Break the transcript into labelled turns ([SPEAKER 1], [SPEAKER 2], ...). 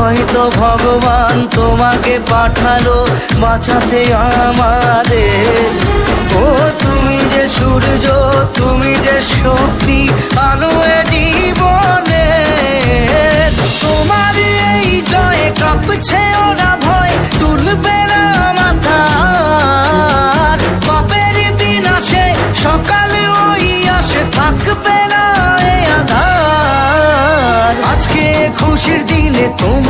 [SPEAKER 1] হয়তো ভগবান তোমাকে পাঠালো বাঁচাতে আমাদের। ও তুমি যে সূর্য, তুমি যে শক্তি, আলো এ জীবনে। তোমার এই জয়ে কাঁপছে ওরা ভয়, তুলবে না মাথা। পাপের বিনাশে সকালে ওই আসে, থাকবে না এ আধার। আজকে খুশির দিনে তোমার